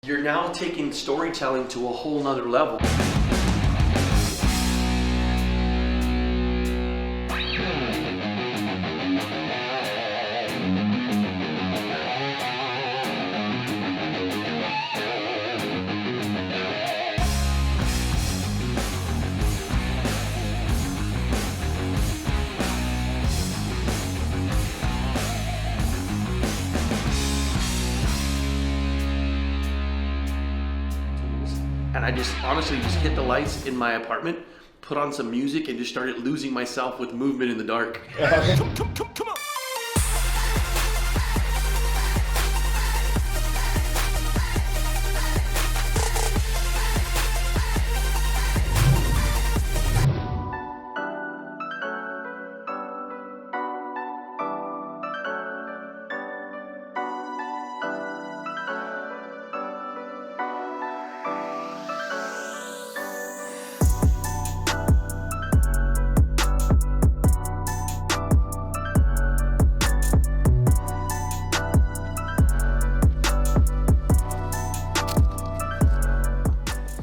You're now taking storytelling to a whole nother level. And I just honestly just hit the lights in my apartment, put on some music, and just started losing myself with movement in the dark. Come on.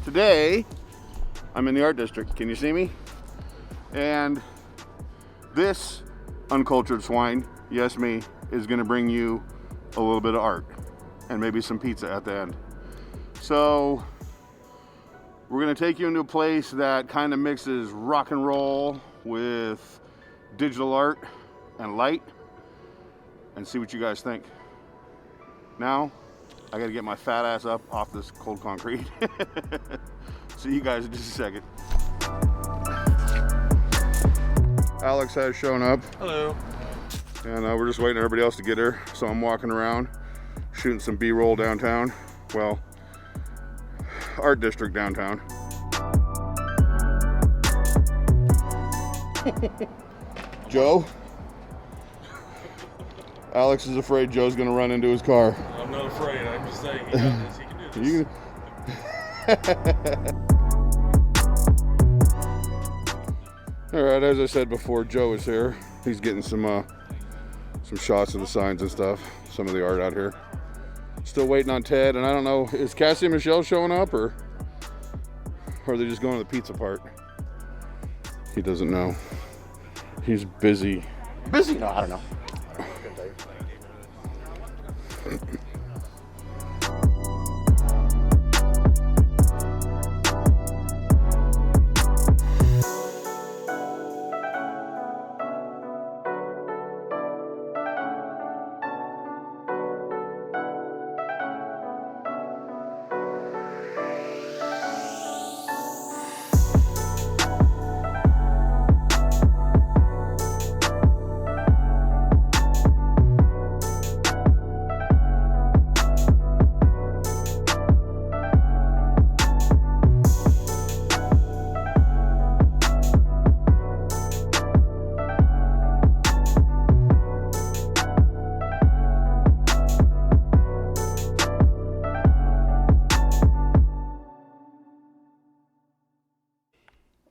Today, I'm in the art district. Can you see me? And this uncultured swine, yes me, is gonna bring you a little bit of art and maybe some pizza at the end. So we're gonna take you into a place that kind of mixes rock and roll with digital art and light and see what you guys think. Now, I gotta get my fat ass up off this cold concrete. See you guys in just a second. Alex has shown up. Hello. And we're just waiting for everybody else to get here. So I'm walking around, shooting some B-roll downtown. Well, art district downtown. Joe? Alex is afraid Joe's gonna run into his car. I'm not afraid, I'm just saying he got this, he can do this. All right, as I said before, Joe is here. He's getting some shots of the signs and stuff, some of the art out here. Still waiting on Ted, and I don't know, is Cassie and Michele showing up, or are they just going to the pizza part? He doesn't know. He's busy. Busy? No, I don't know.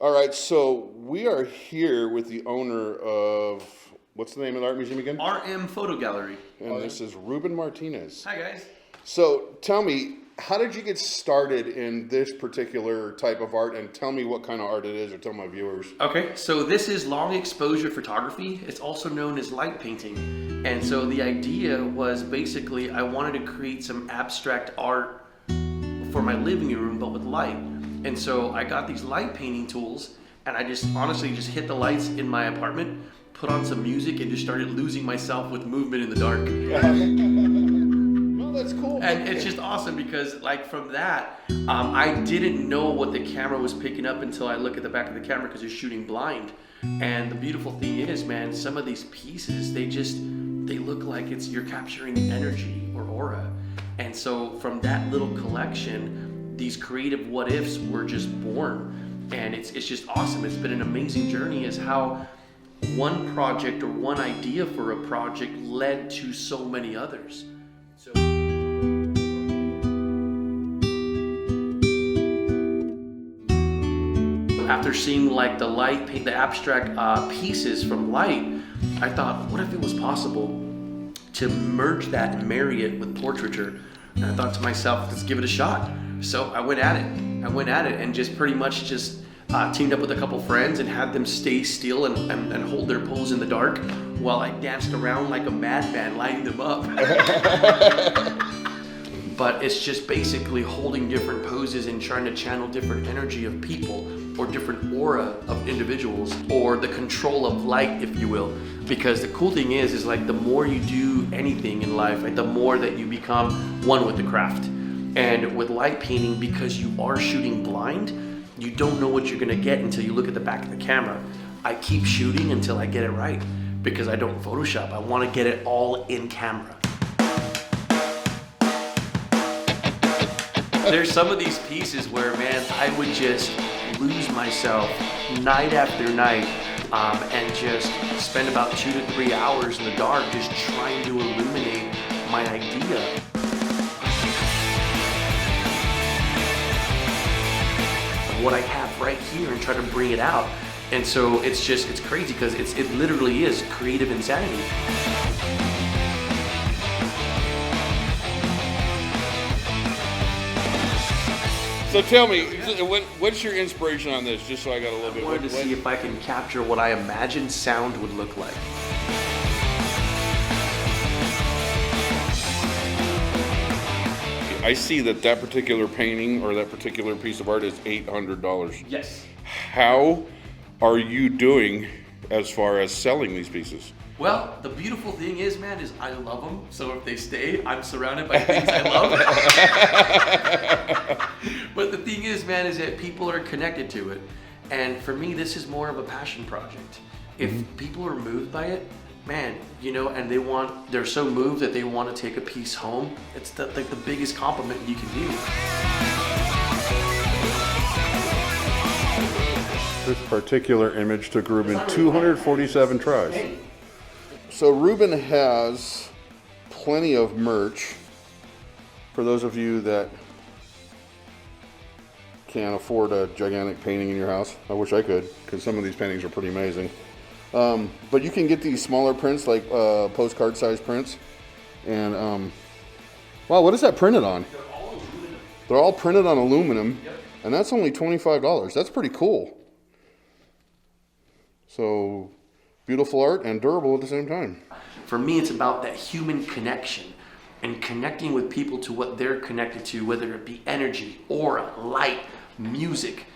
All right, so we are here with the owner of, what's the name of the art museum again? RM Photo Gallery. And this is Ruben Martinez. Hi guys. So tell me, how did you get started in this particular type of art, and tell me what kind of art it is, or tell my viewers. Okay, so this is long exposure photography. It's also known as light painting. And so the idea was basically I wanted to create some abstract art for my living room, but with light. And so I got these light painting tools, and I just honestly just hit the lights in my apartment, put on some music, and just started losing myself with movement in the dark. Well, that's cool. And it's just awesome because, like, from that, I didn't know what the camera was picking up until I look at the back of the camera because it's shooting blind. And the beautiful thing is, man, some of these pieces, they look like you're capturing energy or aura. And so from that little collection, these creative what ifs were just born, and it's just awesome. It's been an amazing journey as how one project or one idea for a project led to so many others. So after seeing like the light paint, the abstract pieces from light, I thought, what if it was possible to merge that and marry it with portraiture? And I thought to myself, let's give it a shot. So I went at it. And just pretty much just teamed up with a couple friends and had them stay still and hold their pose in the dark while I danced around like a madman, lighting them up. But it's just basically holding different poses and trying to channel different energy of people or different aura of individuals or the control of light, if you will. Because the cool thing is like the more you do anything in life, like, the more that you become one with the craft. And with light painting, because you are shooting blind, you don't know what you're gonna get until you look at the back of the camera. I keep shooting until I get it right because I don't Photoshop. I wanna get it all in camera. There's some of these pieces where, man, I would just lose myself night after night and just spend about 2 to 3 hours in the dark just trying to illuminate my idea. What I have right here and try to bring it out. And so it's crazy because it literally is creative insanity. So tell me, what's your inspiration on this? Just so I got a little bit. I wanted to see if I can capture what I imagine sound would look like. I see that particular painting or that particular piece of art is $800. Yes. How are you doing as far as selling these pieces? Well, the beautiful thing is, man, is I love them. So if they stay, I'm surrounded by things I love. But the thing is, man, is that people are connected to it. And for me, this is more of a passion project. If people are moved by it, man, you know, and they're so moved that they want to take a piece home, it's like the biggest compliment you can do. This particular image took Ruben 247 tries. So Ruben has plenty of merch for those of you that can't afford a gigantic painting in your house. I wish I could, because some of these paintings are pretty amazing. But you can get these smaller prints, like postcard size prints. And wow, what is that printed on? They're all aluminum. They're all printed on aluminum. Yep. And that's only $25. That's pretty cool. So beautiful art and durable at the same time. For me, it's about that human connection and connecting with people to what they're connected to, whether it be energy, aura, light, music,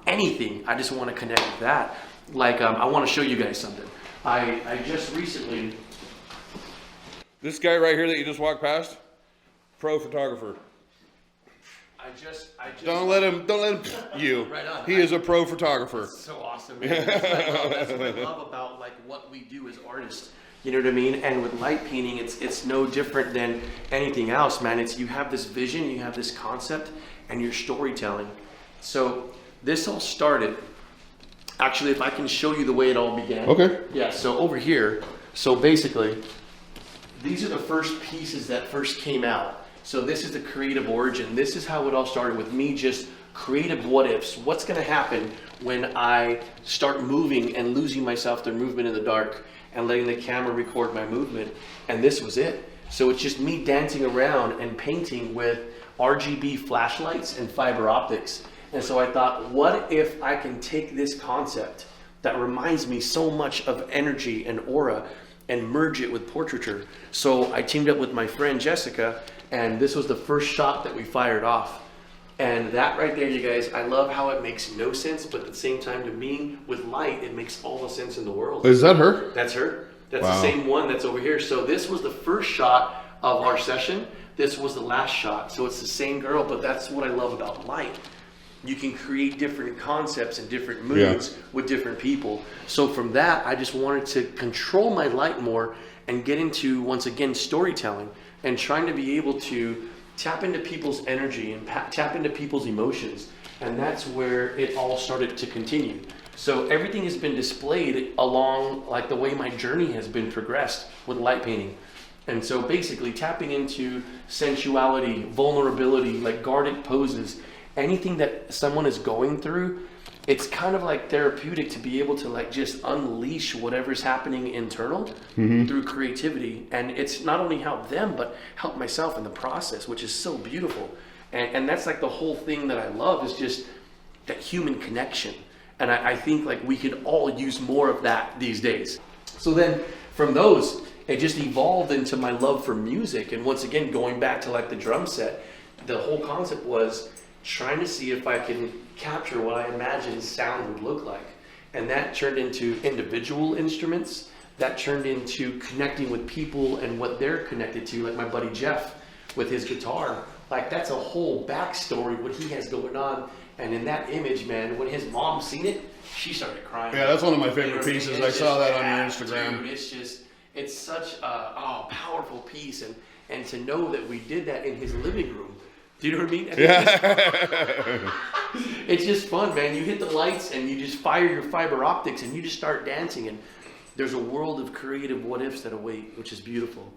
anything. I just want to connect with that. Like, I want to show you guys something. I just recently... This guy right here that you just walked past, pro photographer. I just Don't let him you. Right on. He is a pro photographer. So awesome, man. That's what I love about like what we do as artists. You know what I mean? And with light painting, it's no different than anything else, man. It's you have this vision, you have this concept, and you're storytelling. So this all started. Actually, if I can show you the way it all began. Okay. Yeah. So over here. So basically, these are the first pieces that first came out. So this is the creative origin. This is how it all started with me just creative what ifs. What's gonna happen when I start moving and losing myself through movement in the dark and letting the camera record my movement? And this was it. So it's just me dancing around and painting with RGB flashlights and fiber optics. And so I thought, what if I can take this concept that reminds me so much of energy and aura and merge it with portraiture? So I teamed up with my friend Jessica, and this was the first shot that we fired off. And that right there, you guys, I love how it makes no sense, but at the same time, to me, with light, it makes all the sense in the world. Is that her? That's her. That's Wow. the same one that's over here. So this was the first shot of our session. This was the last shot. So it's the same girl, but that's what I love about light. You can create different concepts and different moods with different people. So from that, I just wanted to control my light more and get into, once again, storytelling and trying to be able to tap into people's energy and tap into people's emotions. And that's where it all started to continue. So everything has been displayed along like the way my journey has been progressed with light painting. And so basically tapping into sensuality, vulnerability, like guarded poses, anything that someone is going through, it's kind of like therapeutic to be able to like just unleash whatever's happening internal through creativity. And it's not only help them, but help myself in the process, which is so beautiful. And that's like the whole thing that I love, is just that human connection. And I think like we could all use more of that these days. So then from those, it just evolved into my love for music. And once again, going back to like the drum set, the whole concept was trying to see if I can capture what I imagined sound would look like. And that turned into individual instruments, that turned into connecting with people and what they're connected to, like my buddy Jeff with his guitar. Like that's a whole backstory, what he has going on. And in that image, man, when his mom seen it, she started crying. Yeah, that's one of my favorite pieces. I saw that on your Instagram. Dude, it's such a powerful piece. And to know that we did that in his living room, do you know what I mean? Yeah. It's just fun, man. You hit the lights and you just fire your fiber optics and you just start dancing, and there's a world of creative what ifs that await, which is beautiful.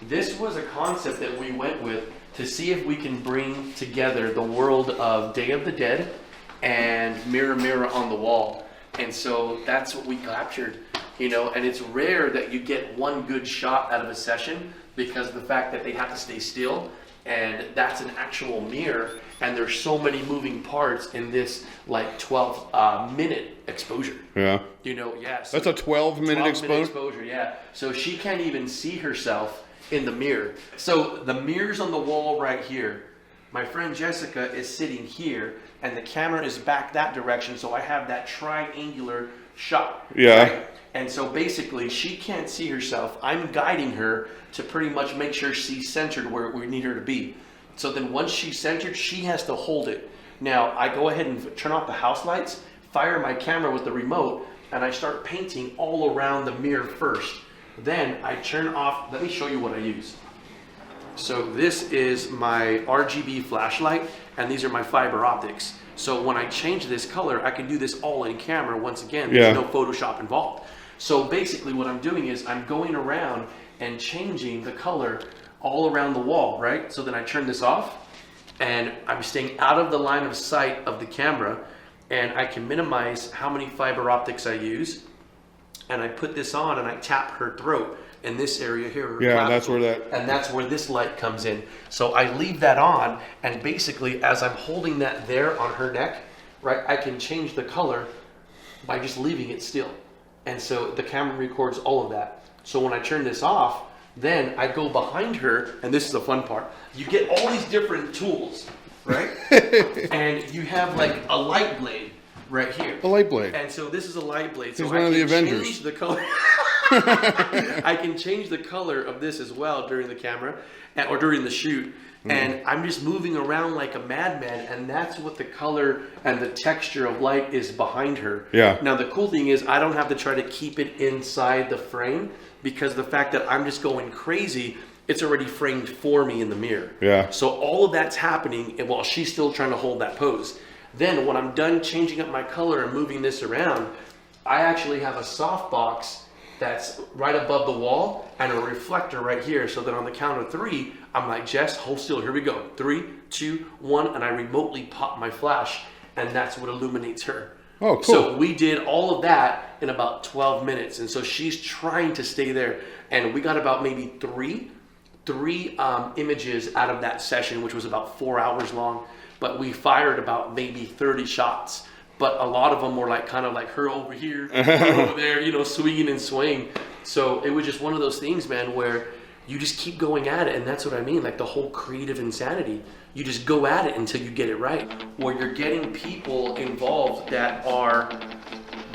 This was a concept that we went with to see if we can bring together the world of Day of the Dead and Mirror Mirror on the Wall. And so that's what we captured, you know, and it's rare that you get one good shot out of a session because of the fact that they have to stay still. And that's an actual mirror, and there's so many moving parts in this like 12-minute exposure. Yeah. You know, yeah. So that's a 12-minute exposure? exposure, yeah. So she can't even see herself in the mirror. So the mirror's on the wall right here. My friend Jessica is sitting here, and the camera is back that direction, so I have that triangular shot. Yeah. Right? And so basically, she can't see herself. I'm guiding her to pretty much make sure she's centered where we need her to be. So then once she's centered, she has to hold it. Now, I go ahead and turn off the house lights, fire my camera with the remote, and I start painting all around the mirror first. Then I turn off, let me show you what I use. So this is my RGB flashlight, and these are my fiber optics. So when I change this color, I can do this all in camera. Once again, there's no Photoshop involved. So basically what I'm doing is I'm going around and changing the color all around the wall, right? So then I turn this off, and I'm staying out of the line of sight of the camera, and I can minimize how many fiber optics I use. And I put this on and I tap her throat in this area here. Yeah, that's where that's where this light comes in. So I leave that on, and basically as I'm holding that there on her neck, right, I can change the color by just leaving it still. And so the camera records all of that. So when I turn this off, then I go behind her, and this is the fun part. You get all these different tools, right? And you have like a light blade right here. A light blade. And so this is a light blade. So he's one of the Avengers. Change the color. I can change the color of this as well during the camera or during the shoot. And I'm just moving around like a madman, and that's what the color and the texture of light is behind her. Yeah. Now the cool thing is I don't have to try to keep it inside the frame, because the fact that I'm just going crazy, it's already framed for me in the mirror. Yeah. So all of that's happening while she's still trying to hold that pose. Then when I'm done changing up my color and moving this around, I actually have a softbox that's right above the wall and a reflector right here, so that on the count of 3, I'm like, Jess, hold still, here we go. 3, 2, 1, and I remotely pop my flash, and that's what illuminates her. Oh, cool. So we did all of that in about 12 minutes, and so she's trying to stay there, and we got about maybe three images out of that session, which was about 4 hours long, but we fired about maybe 30 shots. But a lot of them were like kind of like her over here, her over there, you know, swinging and swaying. So it was just one of those things, man, where you just keep going at it. And that's what I mean, like the whole creative insanity. You just go at it until you get it right. Where you're getting people involved that are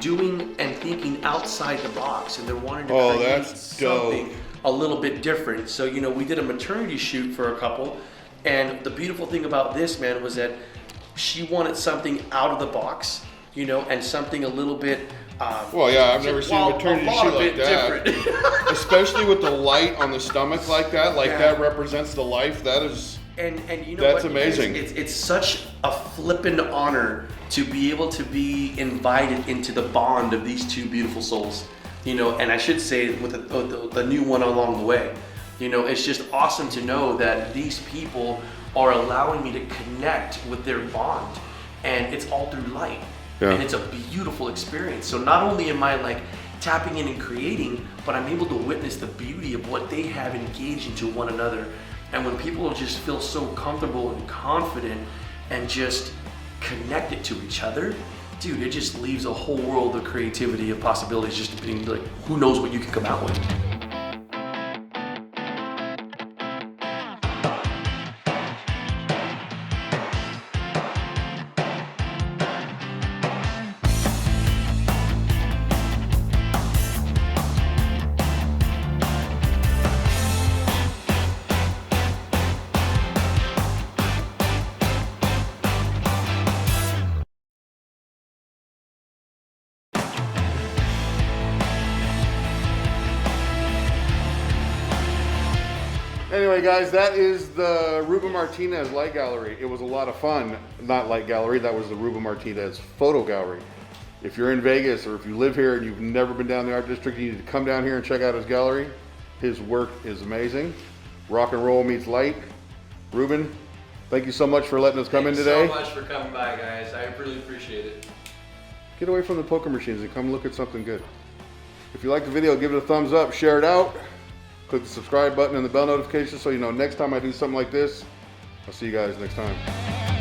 doing and thinking outside the box, and they're wanting to create something a little bit different. So, you know, we did a maternity shoot for a couple. And the beautiful thing about this, man, was that she wanted something out of the box, you know, and something a little bit. Well, yeah, I've never seen a maternity shoot like that. Especially with the light on the stomach like that, that represents the life. That is. And you know that's what, amazing. It's such a flippin' honor to be able to be invited into the bond of these two beautiful souls, you know. And I should say with the new one along the way, you know, it's just awesome to know that these people are allowing me to connect with their bond, and it's all through light. And it's a beautiful experience. So not only am I like tapping in and creating, but I'm able to witness the beauty of what they have engaged into one another. And when people just feel so comfortable and confident and just connected to each other, dude, it just leaves a whole world of creativity and possibilities, just depending, like, who knows what you can come out with. Anyway, guys, that is the Ruben Martinez light gallery. It was a lot of fun. Not light gallery, that was the Ruben Martinez photo gallery. If you're in Vegas or if you live here and you've never been down the art district, you need to come down here and check out his gallery. His work is amazing. Rock and roll meets light. Ruben, thank you so much for letting us come in today. Thanks so much for coming by, guys. I really appreciate it. Get away from the poker machines and come look at something good. If you like the video, give it a thumbs up, share it out. Click the subscribe button and the bell notification so you know next time I do something like this. I'll see you guys next time.